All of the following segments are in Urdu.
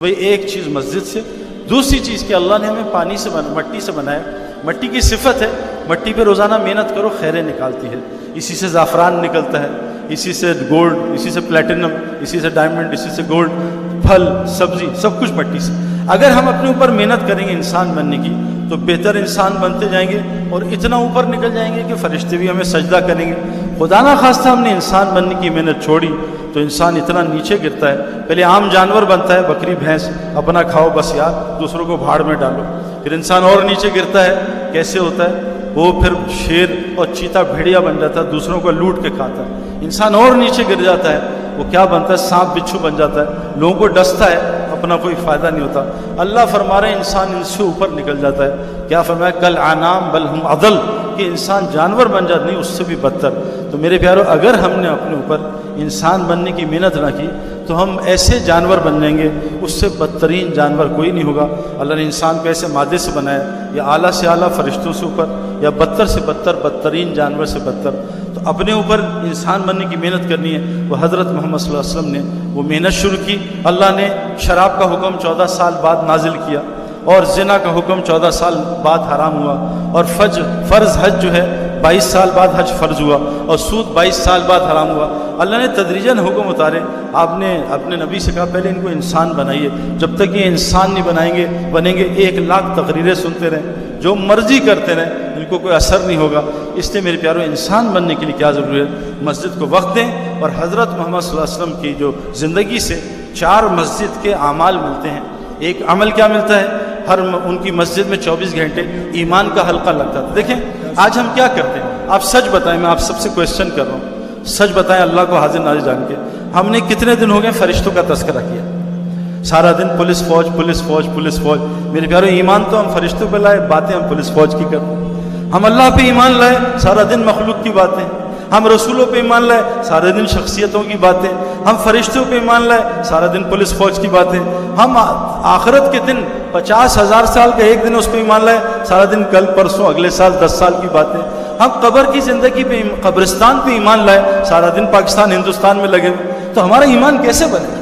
بھئی ایک چیز مسجد سے، دوسری چیز کہ اللہ نے ہمیں پانی سے مٹی سے بنایا، مٹی کی صفت ہے، مٹی پہ روزانہ محنت کرو خیریں نکالتی ہے، اسی سے زعفران نکلتا ہے، اسی سے گولڈ، اسی سے پلیٹینم، اسی سے ڈائمنڈ، اسی سے گولڈ، پھل سبزی سب کچھ مٹی سے۔ اگر ہم اپنے اوپر محنت کریں گے انسان بننے کی تو بہتر انسان بنتے جائیں گے اور اتنا اوپر نکل جائیں گے کہ فرشتے بھی ہمیں سجدہ کریں گے۔ خدا نہ خواستہ ہم نے انسان بننے کی محنت چھوڑی تو انسان اتنا نیچے گرتا ہے، پہلے عام جانور بنتا ہے، بکری بھینس، اپنا کھاؤ بس یار، دوسروں کو بھاڑ میں ڈالو، پھر انسان اور نیچے گرتا ہے۔ کیسے ہوتا ہے؟ وہ پھر شیر اور چیتا بھیڑیا بن جاتا ہے، دوسروں کو لوٹ کے کھاتا ہے۔ انسان اور نیچے گر جاتا ہے، وہ کیا بنتا ہے؟ سانپ بچھو بن جاتا ہے، لوگوں کو ڈستا ہے، اپنا کوئی فائدہ نہیں ہوتا۔ اللہ فرما رہے ہیں انسان ان سے اوپر نکل جاتا ہے۔ کیا فرمایا؟ کل انعام بل ہم اضل، کہ انسان جانور بن جاتا، نہیں اس سے بھی بدتر۔ تو میرے پیارو، اگر ہم نے اپنے اوپر انسان بننے کی محنت نہ کی تو ہم ایسے جانور بن جائیں گے، اس سے بدترین جانور کوئی نہیں ہوگا۔ اللہ نے انسان کو ایسے مادے سے بنایا، یا اعلیٰ سے اعلیٰ فرشتوں سے اوپر، یا بدتر سے بدتر بدترین جانور سے بدتر۔ تو اپنے اوپر انسان بننے کی محنت کرنی ہے۔ وہ حضرت محمد صلی اللہ علیہ وسلم نے وہ محنت شروع کی۔ اللہ نے شراب کا حکم 14 سال بعد نازل کیا، اور زنا کا حکم 14 سال بعد حرام ہوا، اور فرض حج جو ہے 22 سال بعد حج فرض ہوا، اور سود 22 سال بعد حرام ہوا۔ اللہ نے تدریجاً حکم اتارے۔ آپ نے اپنے نبی سے کہا پہلے ان کو انسان بنائیے، جب تک یہ انسان نہیں بنیں گے 1 لاکھ تقریریں سنتے رہیں، جو مرضی کرتے رہیں، ان کو کوئی اثر نہیں ہوگا۔ اس لیے میرے پیارو، انسان بننے کے لیے کیا ضروری ہے؟ مسجد کو وقت دیں، اور حضرت محمد صلی اللہ علیہ وسلم کی جو زندگی سے 4 مسجد کے اعمال ملتے ہیں۔ ایک عمل کیا ملتا ہے؟ ان کی مسجد میں 24 گھنٹے ایمان کا حلقہ لگتا تھا۔ دیکھیں آج ہم کیا کرتے ہیں، آپ سچ بتائیں، میں آپ سب سے کویسچن کر رہا ہوں، سچ بتائیں اللہ کو حاضر ناظر جان کے، ہم نے کتنے دن ہو گئے فرشتوں کا تذکرہ کیا؟ سارا دن پولیس فوج پولیس فوج پولیس فوج۔ میرے پیارو، ایمان تو ہم فرشتوں پہ لائے، باتیں ہم پولیس فوج کی کرتے ہیں۔ ہم اللہ پہ ایمان لائے، سارا دن مخلوق کی باتیں۔ ہم رسولوں پہ ایمان لائے، سارے دن شخصیتوں کی باتیں۔ ہم فرشتوں پہ ایمان لائے، سارا دن پولیس فوج کی باتیں۔ ہم آخرت کے دن 50,000 سال کا ایک دن اس پہ ایمان لائے، سارا دن کل پرسوں اگلے سال 10 سال کی باتیں۔ ہم قبر کی زندگی پہ، قبرستان پہ ایمان لائے، سارا دن پاکستان ہندوستان میں لگے ہوئے۔ تو ہمارا ایمان کیسے بنے؟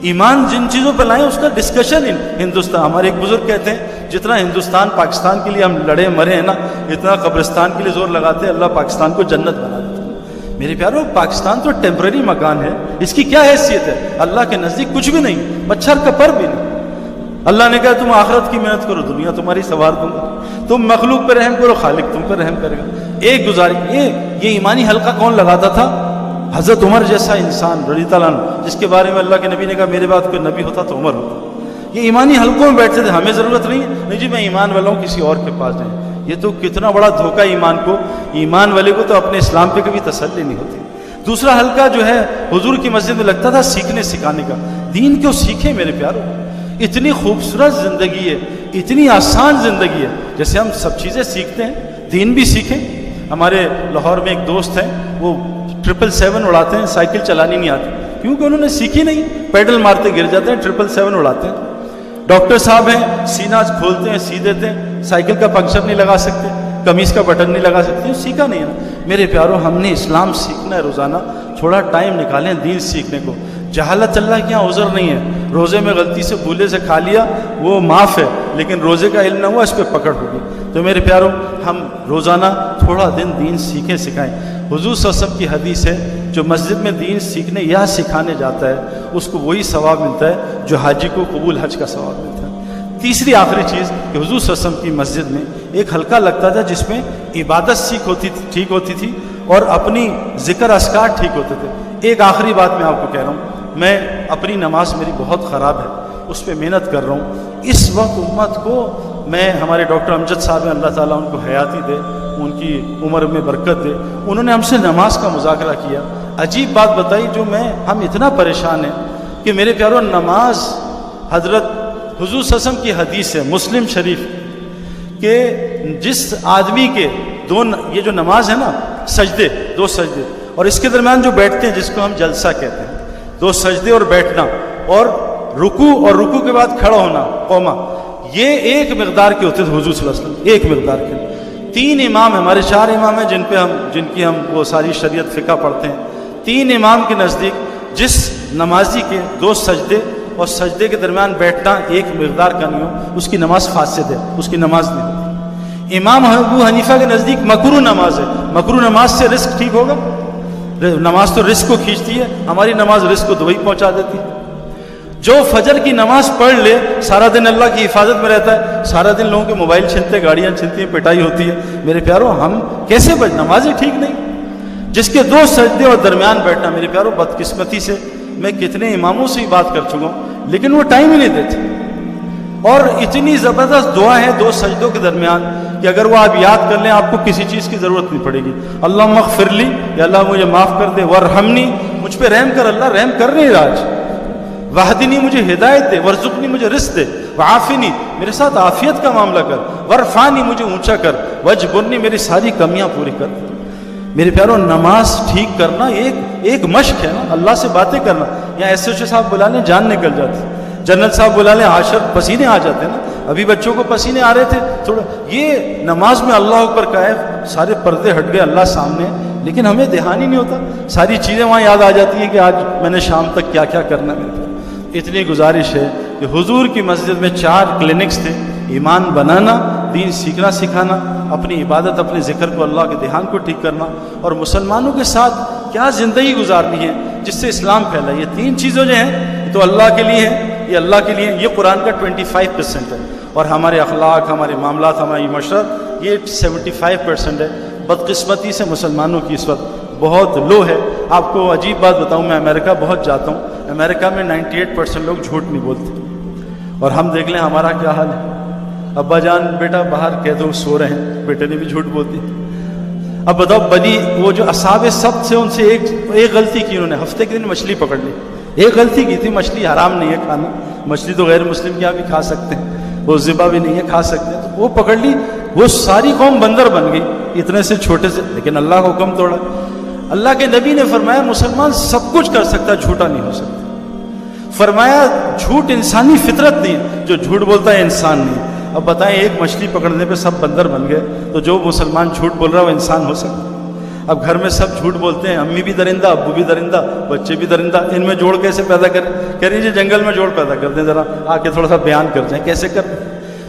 ایمان جن چیزوں پہ لائیں اس کا ڈسکشن ہندوستان۔ ہمارے ایک بزرگ کہتے ہیں جتنا ہندوستان پاکستان کے لیے ہم لڑے مرے ہیں نا، اتنا قبرستان کے لیے زور لگاتے ہیں، اللہ پاکستان کو جنت بنا دیتا ہے۔ میرے پیارو، پاکستان تو ٹیمپرری مکان ہے، اس کی کیا حیثیت ہے؟ اللہ کے نزدیک کچھ بھی نہیں، مچھر کا پر بھی نہیں۔ اللہ نے کہا تم آخرت کی محنت کرو، دنیا تمہاری سنوار دوں گا۔ تم مخلوق پہ رحم کرو، خالق تم پہ رحم کرے گا۔ ایک گزارش، یہ ایمانی حلقہ کون لگاتا تھا؟ حضرت عمر جیسا انسان رضی اللہ عنہ، جس کے بارے میں اللہ کے نبی نے کہا میرے بعد کوئی نبی ہوتا تو عمر ہوتا۔ یہ ایمانی حلقوں میں بیٹھتے تھے۔ ہمیں ضرورت نہیں جی میں ایمان والا ہوں، کسی اور کے پاس جائیں۔ یہ تو کتنا بڑا دھوکہ ایمان کو۔ ایمان والے کو تو اپنے اسلام پہ کبھی تسلی نہیں ہوتی۔ دوسرا حلقہ جو ہے حضور کی مسجد میں لگتا تھا سیکھنے سکھانے کا۔ دین کیوں سیکھیں میرے پیارو؟ اتنی خوبصورت زندگی ہے، اتنی آسان زندگی ہے، جیسے ہم سب چیزیں سیکھتے ہیں دین بھی سیکھیں۔ ہمارے لاہور میں ایک دوست ہیں، وہ 777 اڑاتے ہیں، سائیکل چلانی نہیں آتی کیونکہ انہوں نے سیکھی نہیں، پیڈل مارتے گر جاتے ہیں، 777 اڑاتے ہیں۔ ڈاکٹر صاحب ہیں، سینہ کھولتے ہیں سی دیتے ہیں، سائیکل کا پنکچر نہیں لگا سکتے، قمیص کا بٹن نہیں لگا سکتے، سیکھا نہیں ہے۔ میرے پیارو، ہم نے اسلام سیکھنا ہے روزانہ، تھوڑا ٹائم نکالیں دین سیکھنے کو۔ جہالت اللہ کے یہاں عذر نہیں ہے۔ روزے میں غلطی سے بھولے سے کھا لیا وہ معاف ہے، لیکن روزے کا علم نہ ہوا اس پہ پکڑ ہوگی۔ تو میرے پیارو، ہم روزانہ تھوڑا دین سیکھیں سکھائیں۔ حضور صلی اللہ علیہ وسلم کی حدیث ہے، جو مسجد میں دین سیکھنے یا سکھانے جاتا ہے اس کو وہی ثواب ملتا ہے جو حاجی کو قبول حج کا ثواب ملتا ہے۔ تیسری آخری چیز کہ حضور صلی اللہ علیہ وسلم کی مسجد میں ایک حلقہ لگتا تھا جس میں عبادت ٹھیک ہوتی تھی اور اپنی ذکر اذکار ٹھیک ہوتے تھے۔ ایک آخری بات میں آپ کو کہہ رہا ہوں، میں اپنی نماز میری بہت خراب ہے، اس پہ محنت کر رہا ہوں۔ اس وقت امت کو میں، ہمارے ڈاکٹر امجد صاحب ہیں، اللہ تعالیٰ ان کو حیاتی دے، ان کی عمر میں برکت دے، انہوں نے ہم سے نماز کا مذاکرہ کیا۔ عجیب بات بتائی جو ہم اتنا پریشان ہیں کہ میرے پیارو، نماز حضرت حضور صلی اللہ علیہ وسلم کی حدیث ہے مسلم شریف کہ جس آدمی کے یہ جو نماز ہے نا، سجدے، 2 سجدے، اور اس کے درمیان جو بیٹھتے ہیں جس کو ہم جلسہ کہتے ہیں، 2 سجدے اور بیٹھنا، اور رکوع کے بعد کھڑا ہونا، قوما، یہ ایک مقدار کے ہوتے تھے حضور صلی اللہ علیہ وسلم، ایک مقدار کے۔ 3 امام ہیں، ہمارے 4 امام ہیں جن کی ہم وہ ساری شریعت فقہ پڑھتے ہیں۔ 3 امام کے نزدیک جس نمازی کے 2 سجدے اور سجدے کے درمیان بیٹھنا ایک مقدار کا نہیں ہو، اس کی نماز فاسد ہے، اس کی نماز نہیں ہوتی۔ امام ابو حنیفہ کے نزدیک مکروہ نماز ہے، مکروہ نماز سے رزق ٹھیک ہوگا؟ نماز تو رزق کو کھینچتی ہے، ہماری نماز رزق کو دبئی پہنچا دیتی ہے۔ جو فجر کی نماز پڑھ لے سارا دن اللہ کی حفاظت میں رہتا ہے، سارا دن لوگوں کے موبائل چھنتے ہیں، گاڑیاں چھنتی ہیں، پٹائی ہوتی ہے۔ میرے پیارو ہم کیسے نمازیں ٹھیک نہیں؟ جس کے 2 سجدے اور درمیان بیٹھنا، میرے پیارو بدقسمتی سے میں کتنے اماموں سے ہی بات کر چکا ہوں، لیکن وہ ٹائم ہی نہیں دیتے۔ اور اتنی زبردست دعا ہے 2 سجدوں کے درمیان کہ اگر وہ آپ یاد کر لیں آپ کو کسی چیز کی ضرورت نہیں پڑے گی۔ اللہم اغفر لی، یا اللہ مجھے معاف کر دے، ورحمنی، مجھ پہ رحم کر، اللہ رحم کر نہیں رہا آج، وحدنی، مجھے ہدایت دے، ورزقنی، مجھے رزق دے، وعافنی، میرے ساتھ عافیت کا معاملہ کر، ورفعنی، مجھے اونچا کر، وجبرنی، میری ساری کمیاں پوری کر۔ میرے پیارو نماز ٹھیک کرنا ایک مشق ہے نا، اللہ سے باتیں کرنا۔ یہاں ایس ایچ او صاحب بلا لیں جان نکل جاتی، جنرل صاحب بلا لیں عاشر پسینے آ جاتے ہیں نا، ابھی بچوں کو پسینے آ رہے تھے تھوڑا۔ یہ نماز میں اللہ اکبر کا ہے، سارے پردے ہٹ گئے، اللہ سامنے، لیکن ہمیں دھیان ہی نہیں ہوتا، ساری چیزیں وہاں یاد آ جاتی ہیں کہ آج میں نے شام تک کیا کیا کرنا ہے۔ اتنی گزارش ہے کہ حضور کی مسجد میں 4 کلینکس تھے، ایمان بنانا، دین سیکھنا سکھانا، اپنی عبادت، اپنے ذکر کو، اللہ کے دھیان کو ٹھیک کرنا، اور مسلمانوں کے ساتھ کیا زندگی گزارنی ہے جس سے اسلام پھیلا۔ یہ 3 چیزیں جو ہیں یہ تو اللہ کے لیے ہیں، یہ اللہ کے لیے، یہ قرآن کا 25% ہے، اور ہمارے اخلاق، ہمارے معاملات، ہماری معاشرت یہ 75% ہے۔ بدقسمتی سے مسلمانوں کی اس وقت بہت لو ہے۔ آپ کو عجیب بات بتاؤں، میں امریکہ بہت جاتا ہوں، امریکہ میں 98% لوگ جھوٹ نہیں بولتے، اور ہم دیکھ لیں ہمارا کیا حال ہے۔ ابا جان بیٹا باہر کہہ دو سو رہے ہیں، بیٹے نے بھی جھوٹ بول دی۔ اب بتاؤ بنی وہ جو اصحاب سبت سے، ان سے ایک غلطی کی، انہوں نے ہفتے کے دن مچھلی پکڑ لی، ایک غلطی کی تھی، مچھلی حرام نہیں ہے کھانا، مچھلی تو غیر مسلم کے یہاں بھی کھا سکتے ہیں، وہ ذبح بھی نہیں ہے، کھا سکتے ہیں، تو وہ پکڑ لی، وہ ساری قوم بندر بن گئی اتنے سے چھوٹے سے، لیکن اللہ کا حکم توڑا۔ اللہ کے نبی نے فرمایا مسلمان سب کچھ کر سکتا ہے، جھوٹا نہیں ہو سکتا۔ فرمایا جھوٹ انسانی فطرت نہیں ہے، جو جھوٹ بولتا ہے انسان نہیں۔ اب بتائیں ایک مچھلی پکڑنے پہ سب بندر بن گئے، تو جو مسلمان جھوٹ بول رہا ہے وہ انسان ہو سکتا ہے؟ اب گھر میں سب جھوٹ بولتے ہیں، امی بھی درندہ، ابو بھی درندہ، بچے بھی درندہ، ان میں جوڑ کیسے پیدا کریں؟ کہہ رہی جی جنگل میں جوڑ پیدا کر دیں، ذرا آ کے تھوڑا سا بیان کر جائیں کیسے کر دیں۔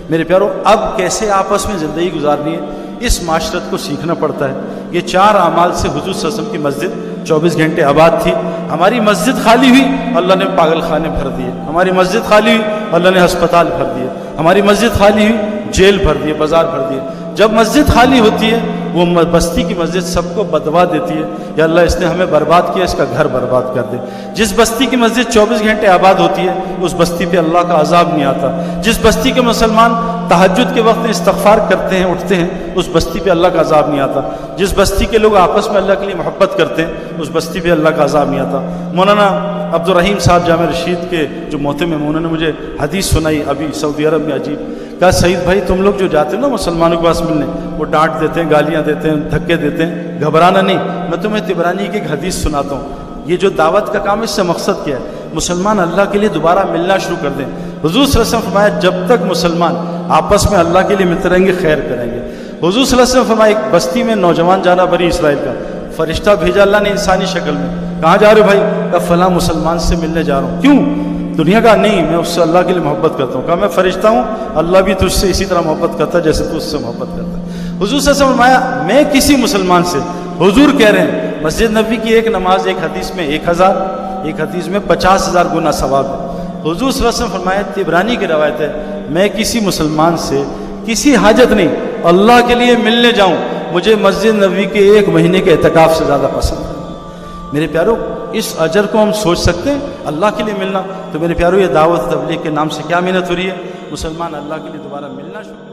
میرے پیارو اب کیسے آپس میں زندگی گزارنی ہے، اس معاشرت کو سیکھنا پڑتا ہے۔ یہ 4 اعمال سے حضور صلی اللہ علیہ وسلم کی مسجد 24 گھنٹے آباد تھی۔ ہماری مسجد خالی ہوئی، اللہ نے پاگل خانے بھر دیے، ہماری مسجد خالی ہوئی، اللہ نے ہسپتال بھر دیے، ہماری مسجد خالی ہوئی، جیل بھر دیے، بازار بھر دیے۔ جب مسجد خالی ہوتی ہے وہ بستی کی مسجد سب کو بدوا دیتی ہے، یا اللہ اس نے ہمیں برباد کیا، اس کا گھر برباد کر دے۔ جس بستی کی مسجد 24 گھنٹے آباد ہوتی ہے اس بستی پہ اللہ کا عذاب نہیں آتا۔ جس بستی کے مسلمان تہجد کے وقت میں استغفار کرتے ہیں، اٹھتے ہیں، اس بستی پہ اللہ کا عذاب نہیں آتا۔ جس بستی کے لوگ آپس میں اللہ کے لیے محبت کرتے ہیں اس بستی پہ اللہ کا عذاب نہیں آتا۔ مولانا عبدالرحیم صاحب جامع رشید کے جو محترم ہیں، انہوں نے مجھے حدیث سنائی ابھی سعودی عرب میں، عجیب، کہا سعید بھائی تم لوگ جو جاتے ہو نا مسلمانوں کے پاس ملنے، وہ ڈانٹ دیتے ہیں، گالیاں دیتے ہیں، دھکے دیتے ہیں، گھبرانا نہیں، میں تمہیں طبرانی کی ایک حدیث سناتا ہوں۔ یہ جو دعوت کا کام ہے اس سے مقصد کیا ہے؟ مسلمان اللہ کے لیے دوبارہ ملنا شروع کر دیں۔ حضور صلی اللہ علیہ وسلم فرمایا جب تک مسلمان آپس میں اللہ کے لیے ملتے رہیں گے خیر کریں گے۔ حضور صلی اللہ علیہ وسلم فرمایا ایک بستی میں نوجوان جانا بنی اسرائیل کا، فرشتہ بھیجا اللہ نے انسانی شکل میں، کہاں جا رہے ہو بھائی؟ کہا فلاں مسلمان سے ملنے جا رہا ہوں۔ کیوں؟ دنیا کا نہیں، میں اس سے اللہ کے لیے محبت کرتا ہوں۔ کہا میں فرشتہ ہوں، اللہ بھی تجھ سے اسی طرح محبت کرتا ہے جیسے تو اس سے محبت کرتا ہے۔ حضور صلی اللہ علیہ وسلم فرمایا میں کسی مسلمان سے، حضور کہہ رہے ہیں مسجد نبوی کی ایک نماز ایک حدیث میں 1000، ایک حدیث میں 50,000 گنا ثواب ہے۔ حضور صلی اللہ علیہ وسلم فرمایا طبرانی کی روایت ہے میں کسی مسلمان سے کسی حاجت نہیں اللہ کے لیے ملنے جاؤں، مجھے مسجد نبوی کے 1 مہینے کے اعتکاف سے زیادہ پسند ہے۔ میرے پیارو اس اجر کو ہم سوچ سکتے ہیں اللہ کے لیے ملنا؟ تو میرے پیارو یہ دعوت تبلیغ کے نام سے کیا محنت ہو رہی ہے؟ مسلمان اللہ کے لیے دوبارہ ملنا شروع